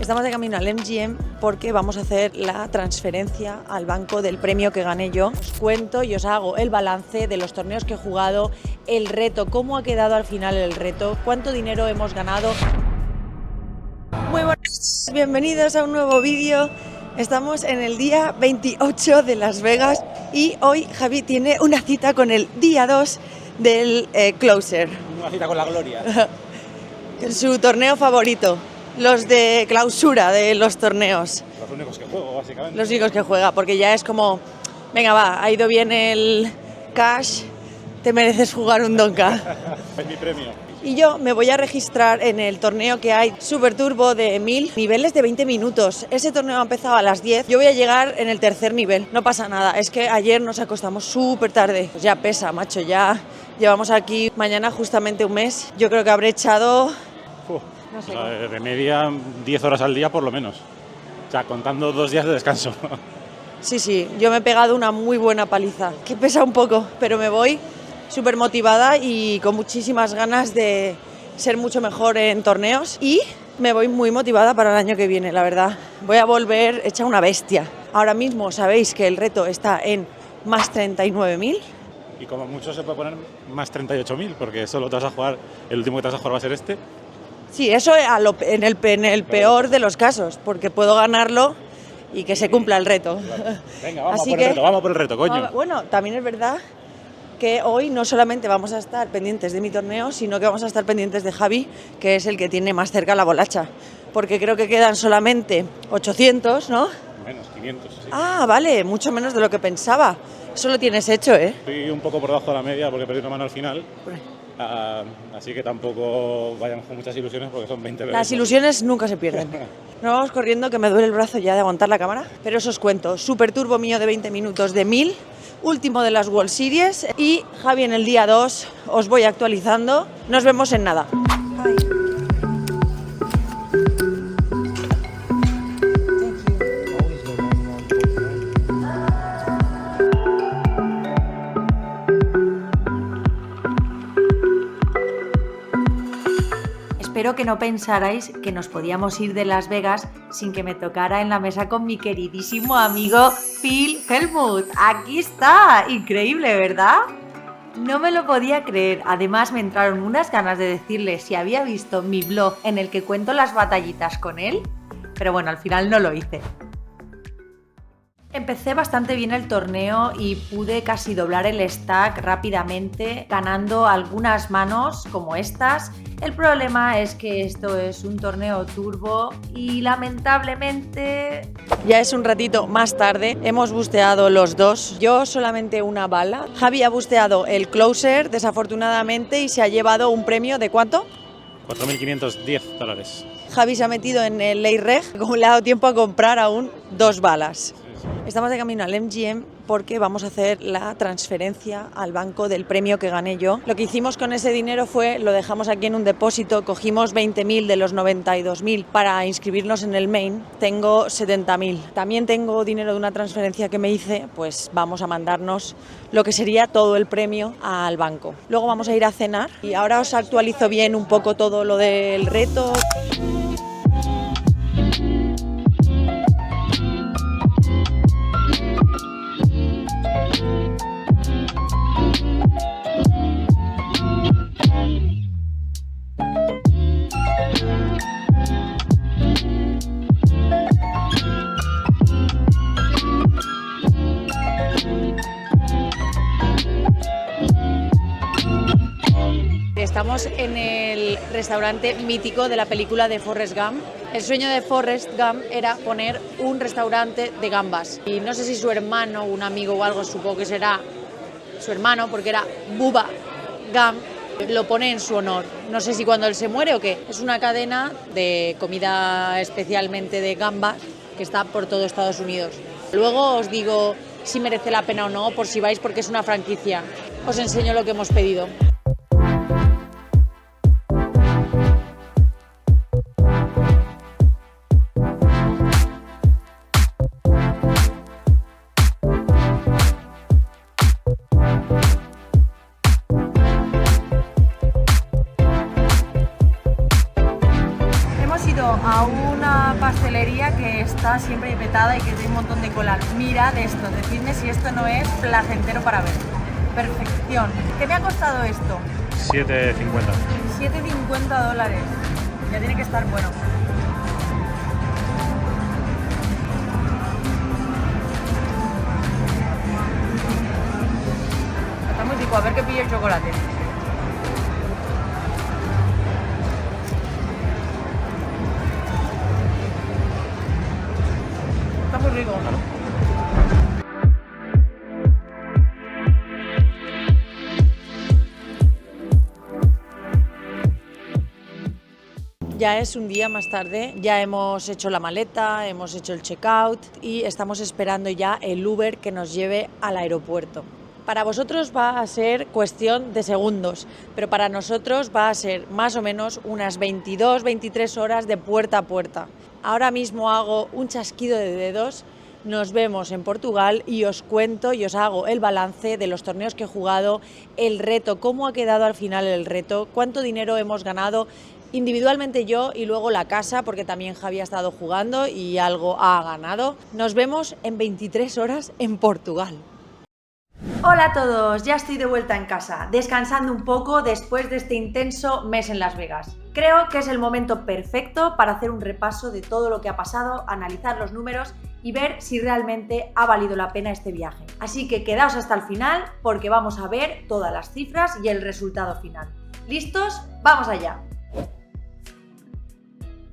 Estamos de camino al MGM porque vamos a hacer la transferencia al banco del premio que gané yo. Os cuento y os hago el balance de los torneos que he jugado, el reto, cómo ha quedado al final el reto, cuánto dinero hemos ganado. Muy buenas, bienvenidos a un nuevo vídeo. Estamos en el día 28 de Las Vegas y hoy Javi tiene una cita con el día 2 del Closer. Una cita con la gloria. Su torneo favorito. Los de clausura de los torneos. Los únicos que juego, básicamente. Los únicos que juega, porque ya es como, venga va, ha ido bien el cash, te mereces jugar un Donka. Es mi premio. Y yo me voy a registrar en el torneo que hay Super Turbo de 1000, niveles de 20 minutos. Ese torneo ha empezado a las 10, yo voy a llegar en el tercer nivel, no pasa nada. Es que ayer nos acostamos súper tarde, pues ya pesa, macho, ya llevamos aquí mañana justamente un mes. Yo creo que habré echado... No sé, de media 10 horas al día por lo menos. O sea, contando 2 días de descanso. Sí, yo me he pegado una muy buena paliza, que pesa un poco, pero me voy súper motivada y con muchísimas ganas de ser mucho mejor en torneos y me voy muy motivada para el año que viene, la verdad. Voy a volver hecha una bestia. Ahora mismo sabéis que el reto está en más 39.000. Y como mucho se puede poner más 38.000, porque solo te vas a jugar, el último que te vas a jugar va a ser este. Sí, eso en el peor de los casos, porque puedo ganarlo y que se cumpla el reto. Claro. Venga, vamos por el reto, coño. Bueno, también es verdad que hoy no solamente vamos a estar pendientes de mi torneo, sino que vamos a estar pendientes de Javi, que es el que tiene más cerca la bolacha, porque creo que quedan solamente 800, ¿no? Menos, 500. Sí. Ah, vale, mucho menos de lo que pensaba. Eso lo tienes hecho, ¿eh? Estoy un poco por debajo de la media porque perdí una mano al final. Así que tampoco vayan con muchas ilusiones porque son 20 veces. Las ilusiones nunca se pierden. Nos vamos corriendo, que me duele el brazo ya de aguantar la cámara. Pero eso os cuento, Super Turbo mío de 20 minutos de 1000, último de las World Series. Y Javi en el día 2 os voy actualizando. Nos vemos en nada. Bye. Espero que no pensarais que nos podíamos ir de Las Vegas sin que me tocara en la mesa con mi queridísimo amigo Phil Hellmuth. Aquí está, increíble, ¿verdad? No me lo podía creer, además me entraron unas ganas de decirle si había visto mi blog en el que cuento las batallitas con él, pero bueno, al final no lo hice. Empecé bastante bien el torneo y pude casi doblar el stack rápidamente, ganando algunas manos como estas. El problema es que esto es un torneo turbo y lamentablemente... Ya es un ratito más tarde, hemos busteado los dos, yo solamente una bala. Javi ha busteado el Closer desafortunadamente y se ha llevado un premio ¿de cuánto? $4.510. Javi se ha metido en el Ley Reg, como le ha dado tiempo a comprar aún 2 balas. Estamos de camino al MGM porque vamos a hacer la transferencia al banco del premio que gané yo. Lo que hicimos con ese dinero fue, lo dejamos aquí en un depósito, cogimos 20.000 de los 92.000 para inscribirnos en el main, tengo 70.000. También tengo dinero de una transferencia que me hice, pues vamos a mandarnos lo que sería todo el premio al banco. Luego vamos a ir a cenar y ahora os actualizo bien un poco todo lo del reto. Estamos en el restaurante mítico de la película de Forrest Gump. El sueño de Forrest Gump era poner un restaurante de gambas. Y no sé si su hermano, un amigo o algo, supongo que será su hermano, porque era Bubba Gump, lo pone en su honor. No sé si cuando él se muere o qué. Es una cadena de comida especialmente de gambas que está por todo Estados Unidos. Luego os digo si merece la pena o no, por si vais, porque es una franquicia. Os enseño lo que hemos pedido. hostelería que está siempre petada y que tiene un montón de cola. Mirad esto, decidme si esto no es placentero para ver. Perfección. ¿Qué me ha costado esto? 7,50. 7,50 dólares. Ya tiene que estar bueno. Está muy rico, a ver qué pilla el chocolate. Está muy rico. Ya es un día más tarde, ya hemos hecho la maleta, hemos hecho el checkout y estamos esperando ya el Uber que nos lleve al aeropuerto. Para vosotros va a ser cuestión de segundos, pero para nosotros va a ser más o menos unas 22-23 horas de puerta a puerta. Ahora mismo hago un chasquido de dedos, nos vemos en Portugal y os cuento y os hago el balance de los torneos que he jugado, el reto, cómo ha quedado al final el reto, cuánto dinero hemos ganado individualmente yo y luego la casa, porque también Javi ha estado jugando y algo ha ganado. Nos vemos en 23 horas en Portugal. Hola a todos, ya estoy de vuelta en casa, descansando un poco después de este intenso mes en Las Vegas. Creo que es el momento perfecto para hacer un repaso de todo lo que ha pasado, analizar los números y ver si realmente ha valido la pena este viaje. Así que quedaos hasta el final porque vamos a ver todas las cifras y el resultado final. ¿Listos? ¡Vamos allá!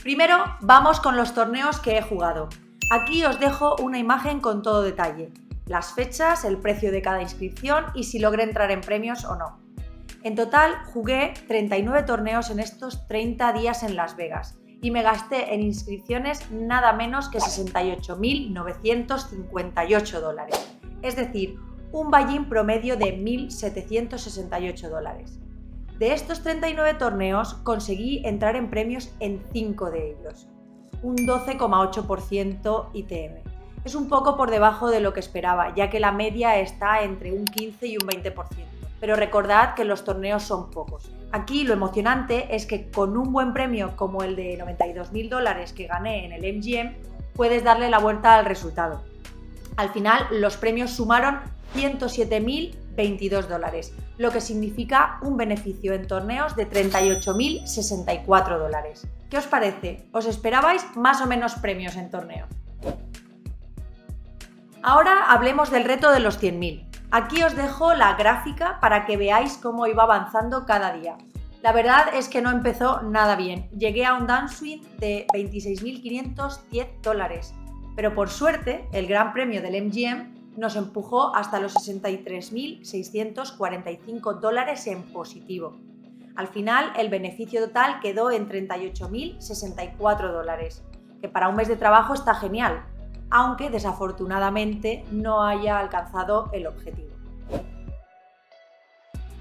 Primero vamos con los torneos que he jugado. Aquí os dejo una imagen con todo detalle. Las fechas, el precio de cada inscripción y si logré entrar en premios o no. En total jugué 39 torneos en estos 30 días en Las Vegas y me gasté en inscripciones nada menos que 68.958 dólares, es decir, un buy-in promedio de 1.768 dólares. De estos 39 torneos conseguí entrar en premios en 5 de ellos, un 12,8% ITM. Es un poco por debajo de lo que esperaba, ya que la media está entre un 15 y un 20%. Pero recordad que los torneos son pocos. Aquí lo emocionante es que con un buen premio como el de 92.000 dólares que gané en el MGM, puedes darle la vuelta al resultado. Al final los premios sumaron 107.022 dólares, lo que significa un beneficio en torneos de 38.064 dólares. ¿Qué os parece? ¿Os esperabais más o menos premios en torneos? Ahora hablemos del reto de los 100.000. Aquí os dejo la gráfica para que veáis cómo iba avanzando cada día. La verdad es que no empezó nada bien. Llegué a un downswing de 26.510 dólares, pero por suerte el gran premio del MGM nos empujó hasta los 63.645 dólares en positivo. Al final el beneficio total quedó en 38.064 dólares, que para un mes de trabajo está genial, aunque desafortunadamente no haya alcanzado el objetivo.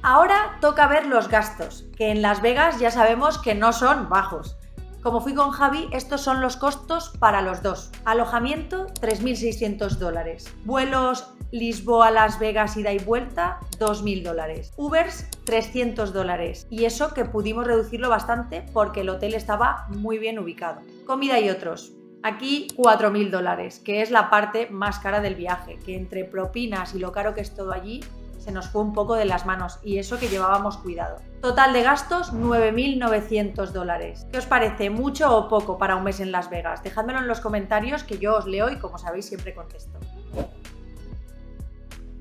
Ahora toca ver los gastos, que en Las Vegas ya sabemos que no son bajos. Como fui con Javi, estos son los costos para los dos. Alojamiento, 3.600 dólares. Vuelos Lisboa-Las Vegas ida y vuelta, 2.000 dólares. Ubers, 300 dólares. Y eso que pudimos reducirlo bastante porque el hotel estaba muy bien ubicado. Comida y otros. Aquí 4.000 dólares, que es la parte más cara del viaje, que entre propinas y lo caro que es todo allí, se nos fue un poco de las manos y eso que llevábamos cuidado. Total de gastos, 9.900 dólares. ¿Qué os parece? ¿Mucho o poco para un mes en Las Vegas? Dejádmelo en los comentarios que yo os leo y como sabéis siempre contesto.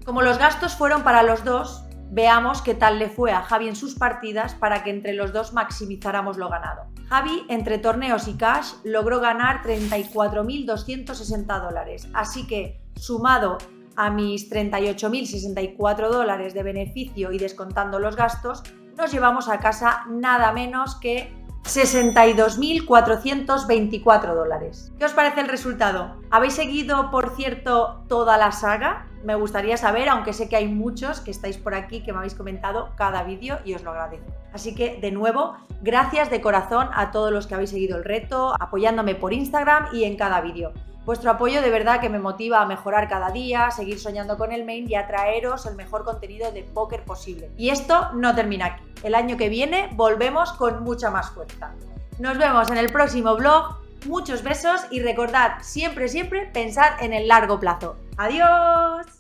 Como los gastos fueron para los dos, veamos qué tal le fue a Javi en sus partidas para que entre los dos maximizáramos lo ganado. Javi, entre torneos y cash, logró ganar 34.260 dólares, así que sumado a mis 38.064 dólares de beneficio y descontando los gastos, nos llevamos a casa nada menos que 62.424 dólares. ¿Qué os parece el resultado? ¿Habéis seguido, por cierto, toda la saga? Me gustaría saber, aunque sé que hay muchos que estáis por aquí que me habéis comentado cada vídeo y os lo agradezco. Así que, de nuevo, gracias de corazón a todos los que habéis seguido el reto, apoyándome por Instagram y en cada vídeo. Vuestro apoyo de verdad que me motiva a mejorar cada día, seguir soñando con el main y a traeros el mejor contenido de póker posible. Y esto no termina aquí. El año que viene volvemos con mucha más fuerza. Nos vemos en el próximo vlog. Muchos besos y recordad siempre, siempre pensar en el largo plazo. ¡Adiós!